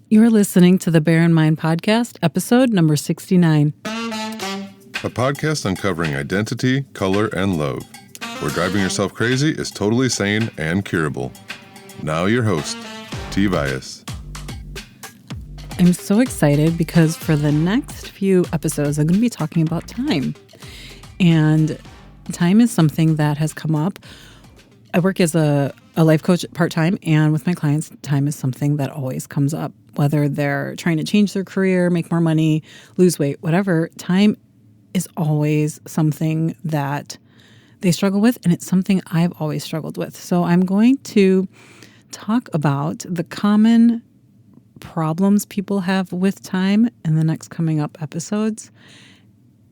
You're listening to the Bear in Mind podcast, episode number 69. A podcast uncovering identity, color, and love, where driving yourself crazy is totally sane and curable. Now your host, T. Bias. I'm so excited because for the next few episodes, I'm going to be talking about time. And time is something that has come up. I work as a life coach part-time, and with my clients, time is something that always comes up. Whether they're trying to change their career, make more money, lose weight, whatever, time is always something that they struggle with, and it's something I've always struggled with. So I'm going to talk about the common problems people have with time in the next coming up episodes,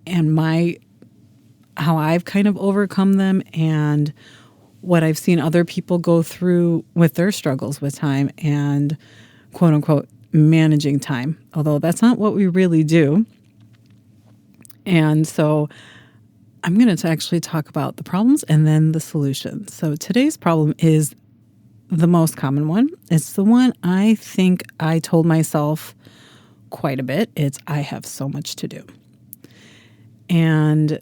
and how I've kind of overcome them, and what I've seen other people go through with their struggles with time and quote unquote managing time, although that's not what we really do. And so I'm going to actually talk about the problems and then the solutions. So today's problem is the most common one. It's the one I think I told myself quite a bit. It's I have so much to do. And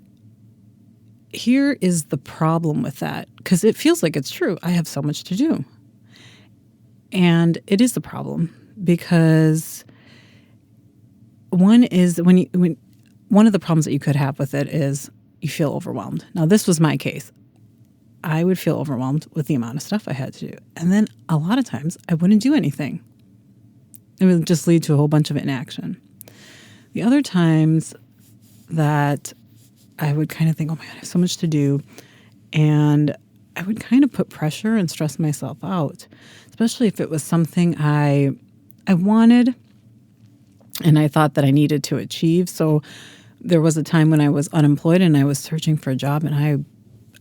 here is the problem with that, because it feels like it's true. I have so much to do. And it is a problem because one is when one of the problems that you could have with it is you feel overwhelmed. Now, this was my case. I would feel overwhelmed with the amount of stuff I had to do. And then a lot of times I wouldn't do anything. It would just lead to a whole bunch of inaction. The other times that I would kind of think, oh my God, I have so much to do. And I would kind of put pressure and stress myself out, especially if it was something I wanted and I thought that I needed to achieve. So there was a time when I was unemployed and I was searching for a job, and I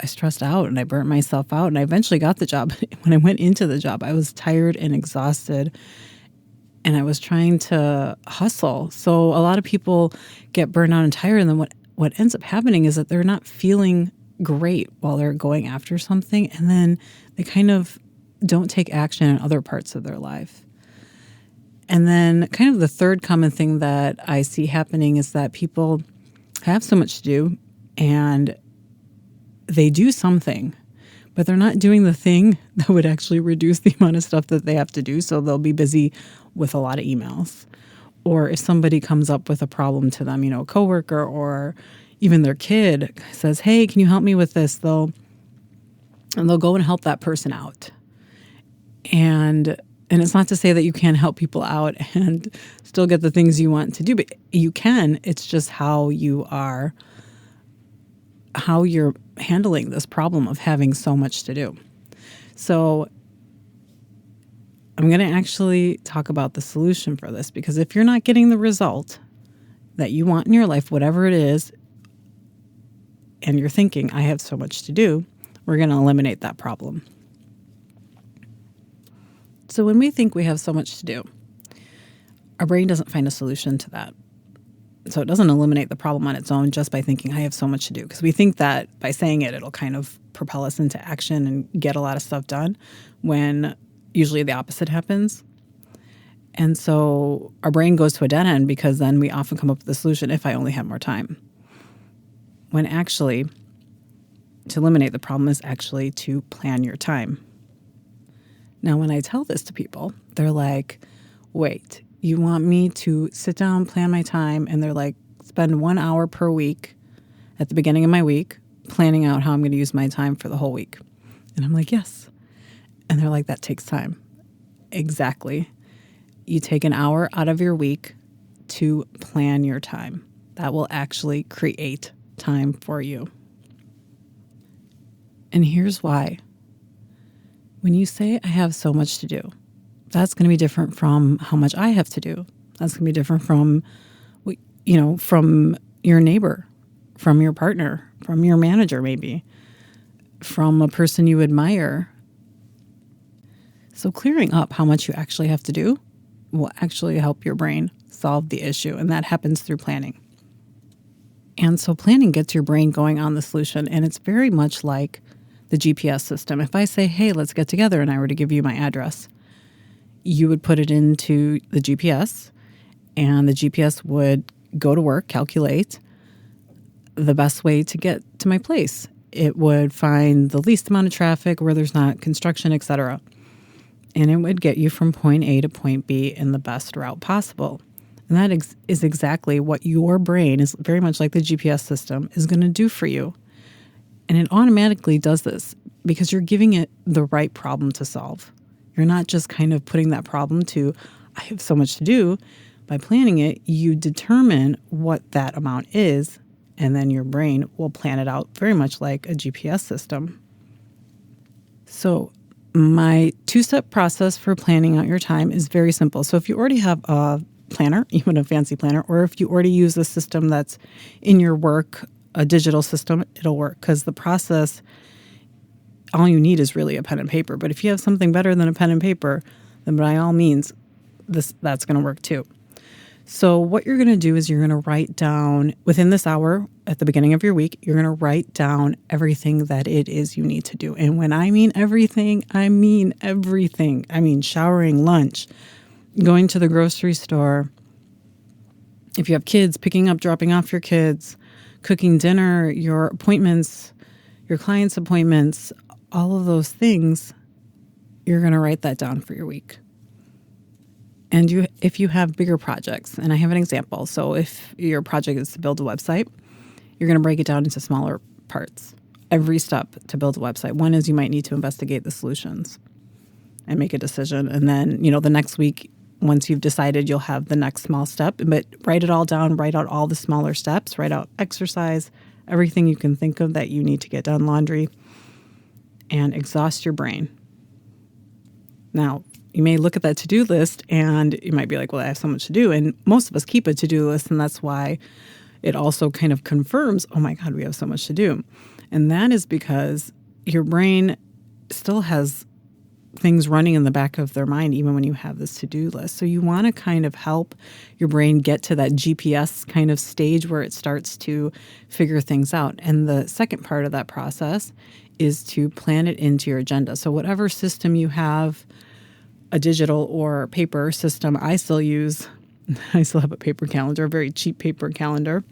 stressed out and I burnt myself out, and I eventually got the job. When I went into the job, I was tired and exhausted, and I was trying to hustle. So a lot of people get burnt out and tired, and then what ends up happening is that they're not feeling great while they're going after something, and then they kind of don't take action in other parts of their life. And then kind of the third common thing that I see happening is that people have so much to do and they do something, but they're not doing the thing that would actually reduce the amount of stuff that they have to do. So they'll be busy with a lot of emails. Or if somebody comes up with a problem to them, a coworker or even their kid says, hey, can you help me with this? They'll go and help that person out. And it's not to say that you can't help people out and still get the things you want to do, but you can. It's just how you're handling this problem of having so much to do. So I'm going to actually talk about the solution for this, because if you're not getting the result that you want in your life, whatever it is, and you're thinking, I have so much to do, we're going to eliminate that problem. So when we think we have so much to do, our brain doesn't find a solution to that. So it doesn't eliminate the problem on its own just by thinking I have so much to do, because we think that by saying it, it'll kind of propel us into action and get a lot of stuff done, when usually the opposite happens. And so our brain goes to a dead end, because then we often come up with the solution, if I only had more time. When actually, to eliminate the problem is actually to plan your time. Now, when I tell this to people, they're like, wait, you want me to sit down, plan my time, and they're like, spend 1 hour per week at the beginning of my week planning out how I'm going to use my time for the whole week. And I'm like, yes. And they're like, that takes time. Exactly. You take an hour out of your week to plan your time. That will actually create time for you. And here's why. When you say, I have so much to do, that's going to be different from how much I have to do. That's going to be different from, from your neighbor, from your partner, from your manager maybe, from a person you admire. So clearing up how much you actually have to do will actually help your brain solve the issue, and that happens through planning. And so planning gets your brain going on the solution, and it's very much like the GPS system. If I say, hey, let's get together, and I were to give you my address, you would put it into the GPS, and the GPS would go to work, calculate the best way to get to my place. It would find the least amount of traffic, where there's not construction, etc. And it would get you from point A to point B in the best route possible. And that is exactly what your brain, is very much like the GPS system, is going to do for you. And it automatically does this because you're giving it the right problem to solve. You're not just kind of putting that problem to, I have so much to do. By planning it, you determine what that amount is, and then your brain will plan it out very much like a GPS system. So my 2-step process for planning out your time is very simple. So if you already have a planner, even a fancy planner, or if you already use a system that's in your work, a digital system, it'll work, because the process, all you need is really a pen and paper. But if you have something better than a pen and paper, then by all means, that's going to work too. So what you're going to do is you're going to write down, within this hour at the beginning of your week, you're going to write down everything that it is you need to do. And when I mean everything, I mean everything. I mean showering, lunch, going to the grocery store. If you have kids, picking up, dropping off your kids, cooking dinner, your appointments, your clients' appointments, all of those things, you're going to write that down for your week. And if you have bigger projects, and I have an example. So if your project is to build a website, you're going to break it down into smaller parts. Every step to build a website. One is you might need to investigate the solutions and make a decision. And then, the next week, once you've decided, you'll have the next small step. But write it all down, write out all the smaller steps, write out exercise, everything you can think of that you need to get done, laundry, and exhaust your brain. Now, you may look at that to-do list and you might be like, well, I have so much to do. And most of us keep a to-do list, and that's why it also kind of confirms, oh my God, we have so much to do. And that is because your brain still has things running in the back of their mind even when you have this to-do list. So you want to kind of help your brain get to that GPS kind of stage where it starts to figure things out. And the second part of that process is to plan it into your agenda. So whatever system you have, a digital or paper system, I still have a paper calendar, a very cheap paper calendar.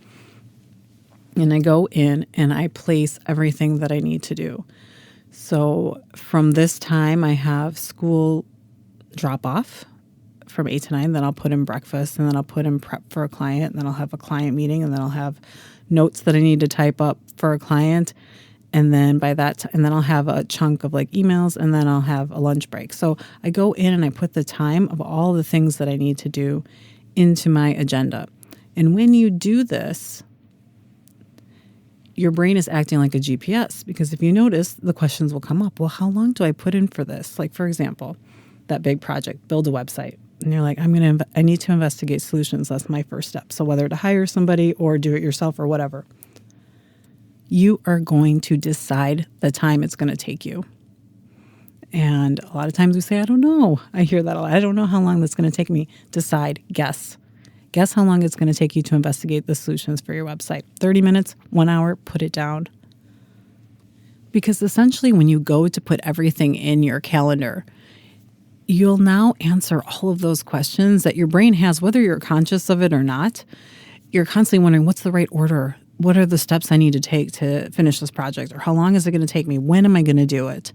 And I go in and I place everything that I need to do. So from this time, I have school drop off from 8 to 9. Then I'll put in breakfast, and then I'll put in prep for a client. And then I'll have a client meeting, and then I'll have notes that I need to type up for a client. And then and then I'll have a chunk of like emails, and then I'll have a lunch break. So I go in and I put the time of all the things that I need to do into my agenda. And when you do this, your brain is acting like a GPS, because if you notice, the questions will come up. Well, how long do I put in for this? Like, for example, that big project, build a website. And you're like, I need to investigate solutions. That's my first step. So whether to hire somebody or do it yourself or whatever, you are going to decide the time it's going to take you. And a lot of times we say, I don't know. I hear that a lot. I don't know how long that's going to take me. Decide, guess. Guess how long it's going to take you to investigate the solutions for your website. 30 minutes, 1 hour, put it down. Because essentially when you go to put everything in your calendar, you'll now answer all of those questions that your brain has, whether you're conscious of it or not. You're constantly wondering, what's the right order? What are the steps I need to take to finish this project? Or how long is it going to take me? When am I going to do it?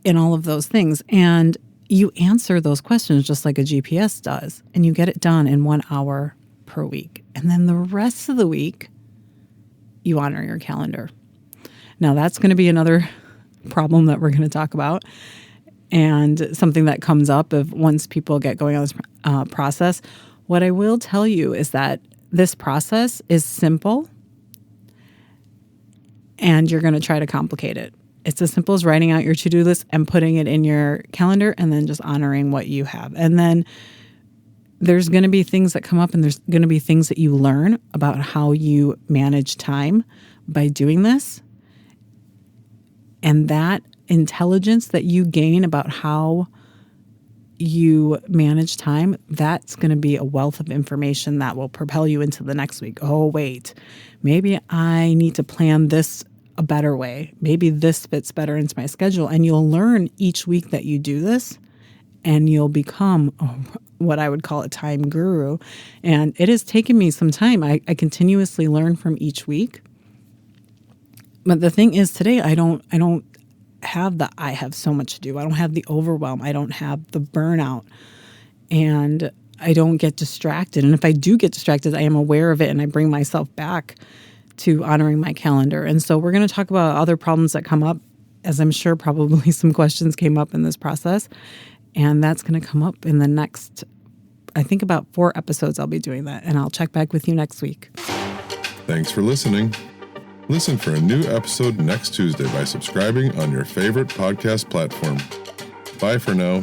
And all of those things. And you answer those questions just like a GPS does. And you get it done in 1 hour per week. And then the rest of the week, you honor your calendar. Now, that's going to be another problem that we're going to talk about. And something that comes up once people get going on this process. What I will tell you is that this process is simple, and you're going to try to complicate it. It's as simple as writing out your to-do list and putting it in your calendar, and then just honoring what you have. And then there's going to be things that come up, and there's going to be things that you learn about how you manage time by doing this. And that intelligence that you gain about how you manage time, that's going to be a wealth of information that will propel you into the next week. Oh, wait, maybe I need to plan this a better way. Maybe this fits better into my schedule. And you'll learn each week that you do this, and you'll become what I would call a time guru. And it has taken me some time. I continuously learn from each week. But the thing is, today I don't have I have so much to do. I don't have the overwhelm. I don't have the burnout. And I don't get distracted. And if I do get distracted, I am aware of it and I bring myself back to honoring my calendar. And so we're going to talk about other problems that come up, as I'm sure probably some questions came up in this process. And that's going to come up in the next, I think about 4 episodes I'll be doing that. And I'll check back with you next week. Thanks for listening. Listen for a new episode next Tuesday by subscribing on your favorite podcast platform. Bye for now.